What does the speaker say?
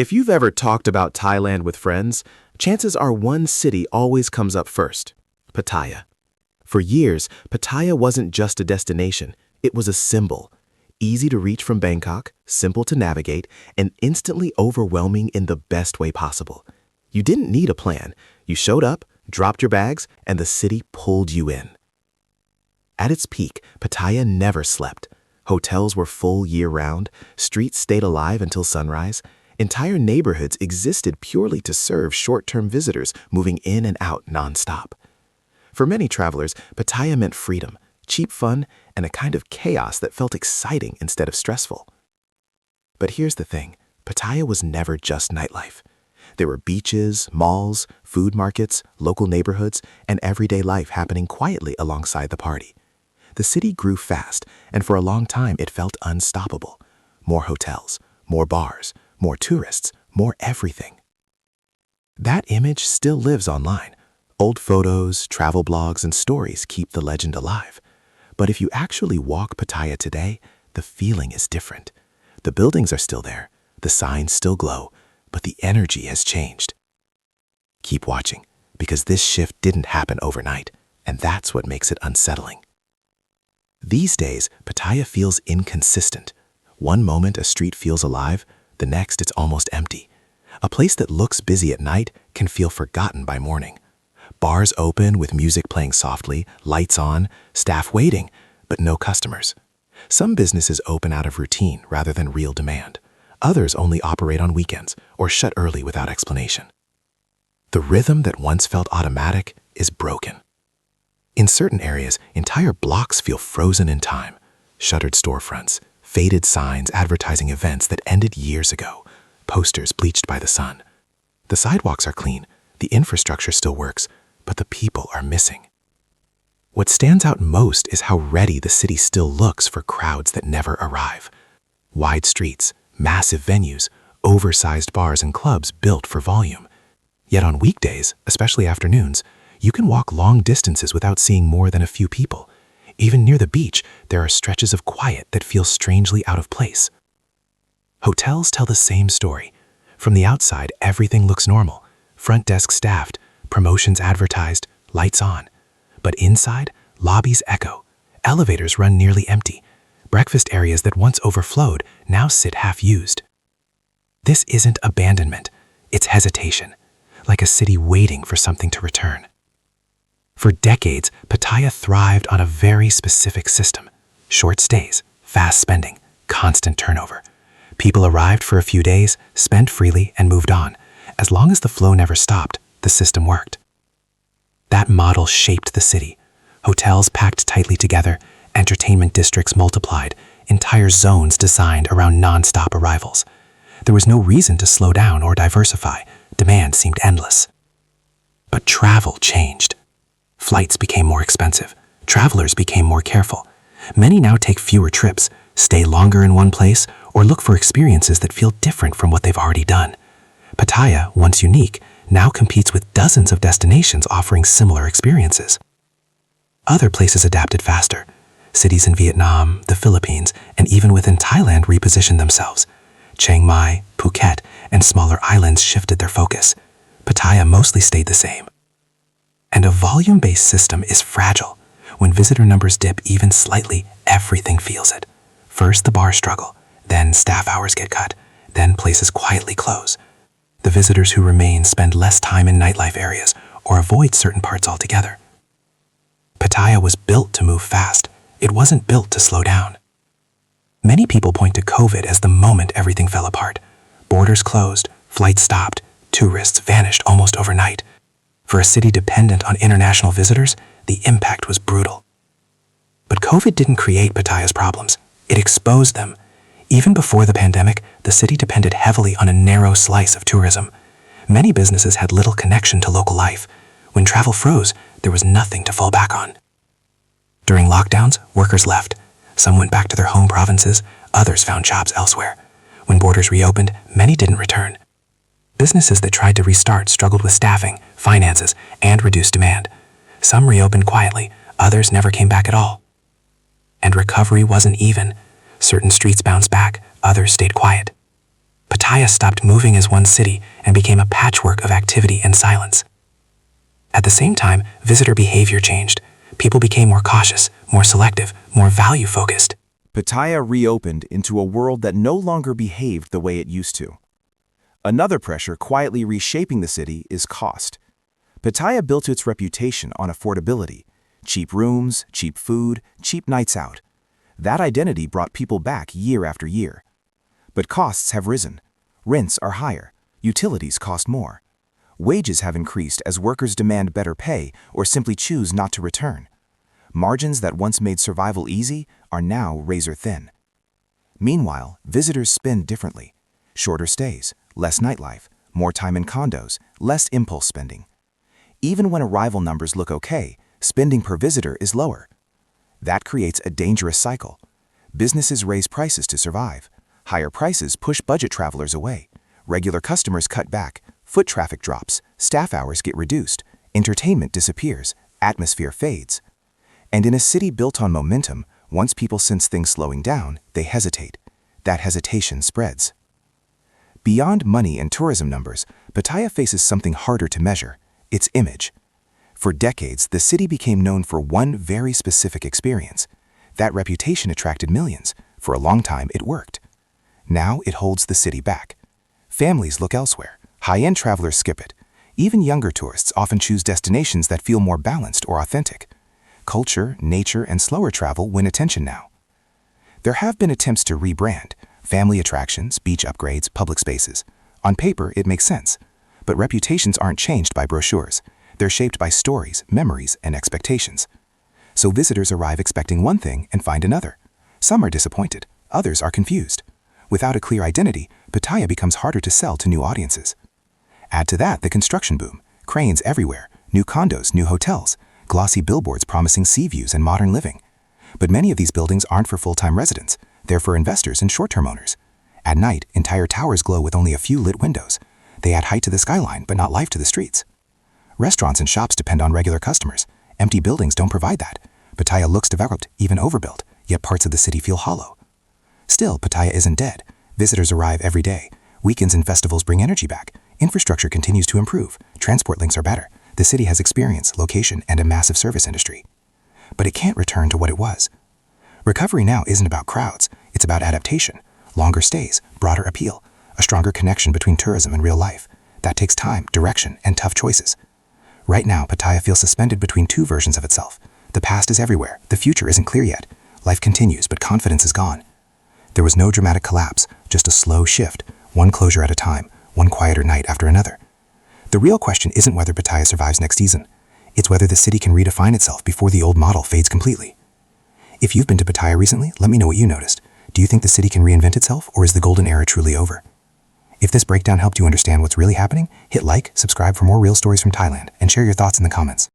If you've ever talked about Thailand with friends, chances are one city always comes up first: Pattaya. For years, Pattaya wasn't just a destination, it was a symbol. Easy to reach from Bangkok, simple to navigate, and instantly overwhelming in the best way possible. You didn't need a plan. You showed up, dropped your bags, and the city pulled you in. At its peak, Pattaya never slept. Hotels were full year-round, streets stayed alive until sunrise. Entire neighborhoods existed purely to serve short-term visitors moving in and out non-stop. For many travelers, Pattaya meant freedom, cheap fun, and a kind of chaos that felt exciting instead of stressful. But here's the thing, Pattaya was never just nightlife. There were beaches, malls, food markets, local neighborhoods, and everyday life happening quietly alongside the party. The city grew fast, and for a long time it felt unstoppable. More hotels, more bars, more tourists, more everything. That image still lives online. Old photos, travel blogs, and stories keep the legend alive. But if you actually walk Pattaya today, the feeling is different. The buildings are still there, the signs still glow, but the energy has changed. Keep watching, because this shift didn't happen overnight, and that's what makes it unsettling. These days, Pattaya feels inconsistent. One moment a street feels alive, the next it's almost empty. A place that looks busy at night can feel forgotten by morning. Bars open with music playing softly, lights on, staff waiting, but no customers. Some businesses open out of routine rather than real demand. Others only operate on weekends or shut early without explanation. The rhythm that once felt automatic is broken. In certain areas, entire blocks feel frozen in time. Shuttered storefronts, faded signs advertising events that ended years ago, posters bleached by the sun. The sidewalks are clean, the infrastructure still works, but the people are missing. What stands out most is how ready the city still looks for crowds that never arrive. Wide streets, massive venues, oversized bars and clubs built for volume. Yet on weekdays, especially afternoons, you can walk long distances without seeing more than a few people. Even near the beach, there are stretches of quiet that feel strangely out of place. Hotels tell the same story. From the outside, everything looks normal. Front desk staffed, promotions advertised, lights on. But inside, lobbies echo. Elevators run nearly empty. Breakfast areas that once overflowed now sit half-used. This isn't abandonment, it's hesitation, like a city waiting for something to return. For decades, Pattaya thrived on a very specific system. Short stays, fast spending, constant turnover. People arrived for a few days, spent freely, and moved on. As long as the flow never stopped, the system worked. That model shaped the city. Hotels packed tightly together, entertainment districts multiplied, entire zones designed around non-stop arrivals. There was no reason to slow down or diversify. Demand seemed endless. But travel changed. Flights became more expensive. Travelers became more careful. Many now take fewer trips, stay longer in one place, or look for experiences that feel different from what they've already done. Pattaya, once unique, now competes with dozens of destinations offering similar experiences. Other places adapted faster. Cities in Vietnam, the Philippines, and even within Thailand repositioned themselves. Chiang Mai, Phuket, and smaller islands shifted their focus. Pattaya mostly stayed the same. And a volume-based system is fragile. When visitor numbers dip even slightly, everything feels it. First the bars struggle, then staff hours get cut, then places quietly close. The visitors who remain spend less time in nightlife areas or avoid certain parts altogether. Pattaya was built to move fast. It wasn't built to slow down. Many people point to COVID as the moment everything fell apart. Borders closed, flights stopped, tourists vanished almost overnight. For a city dependent on international visitors, the impact was brutal. But COVID didn't create Pattaya's problems. It exposed them. Even before the pandemic, the city depended heavily on a narrow slice of tourism. Many businesses had little connection to local life. When travel froze, there was nothing to fall back on. During lockdowns, workers left. Some went back to their home provinces, others found jobs elsewhere. When borders reopened, many didn't return. Businesses that tried to restart struggled with staffing, finances, and reduced demand. Some reopened quietly, others never came back at all. And recovery wasn't even. Certain streets bounced back, others stayed quiet. Pattaya stopped moving as one city and became a patchwork of activity and silence. At the same time, visitor behavior changed. People became more cautious, more selective, more value-focused. Pattaya reopened into a world that no longer behaved the way it used to. Another pressure quietly reshaping the city is cost. Pattaya built its reputation on affordability: cheap rooms, cheap food, cheap nights out. That identity brought people back year after year. But costs have risen. Rents are higher. Utilities cost more. Wages have increased as workers demand better pay or simply choose not to return. Margins that once made survival easy are now razor thin. Meanwhile, visitors spend differently. Shorter stays, less nightlife, more time in condos, less impulse spending. Even when arrival numbers look okay, spending per visitor is lower. That creates a dangerous cycle. Businesses raise prices to survive. Higher prices push budget travelers away. Regular customers cut back. Foot traffic drops. Staff hours get reduced. Entertainment disappears. Atmosphere fades. And in a city built on momentum, once people sense things slowing down, they hesitate. That hesitation spreads. Beyond money and tourism numbers, Pattaya faces something harder to measure: its image. For decades, the city became known for one very specific experience. That reputation attracted millions. For a long time, it worked. Now it holds the city back. Families look elsewhere. High-end travelers skip it. Even younger tourists often choose destinations that feel more balanced or authentic. Culture, nature, and slower travel win attention now. There have been attempts to rebrand: family attractions, beach upgrades, public spaces. On paper, it makes sense. But reputations aren't changed by brochures. They're shaped by stories, memories, and expectations. So visitors arrive expecting one thing and find another. Some are disappointed. Others are confused. Without a clear identity, Pattaya becomes harder to sell to new audiences. Add to that the construction boom: cranes everywhere, new condos, new hotels, glossy billboards promising sea views and modern living. But many of these buildings aren't for full-time residents. They're for investors and short-term owners. At night, entire towers glow with only a few lit windows. They add height to the skyline, but not life to the streets. Restaurants and shops depend on regular customers. Empty buildings don't provide that. Pattaya looks developed, even overbuilt, yet parts of the city feel hollow. Still, Pattaya isn't dead. Visitors arrive every day. Weekends and festivals bring energy back. Infrastructure continues to improve. Transport links are better. The city has experience, location, and a massive service industry. But it can't return to what it was. Recovery now isn't about crowds. It's about adaptation, longer stays, broader appeal, a stronger connection between tourism and real life. That takes time, direction, and tough choices. Right now, Pattaya feels suspended between two versions of itself. The past is everywhere. The future isn't clear yet. Life continues, but confidence is gone. There was no dramatic collapse, just a slow shift, one closure at a time, one quieter night after another. The real question isn't whether Pattaya survives next season. It's whether the city can redefine itself before the old model fades completely. If you've been to Pattaya recently, let me know what you noticed. Do you think the city can reinvent itself, or is the golden era truly over? If this breakdown helped you understand what's really happening, hit like, subscribe for more real stories from Thailand, and share your thoughts in the comments.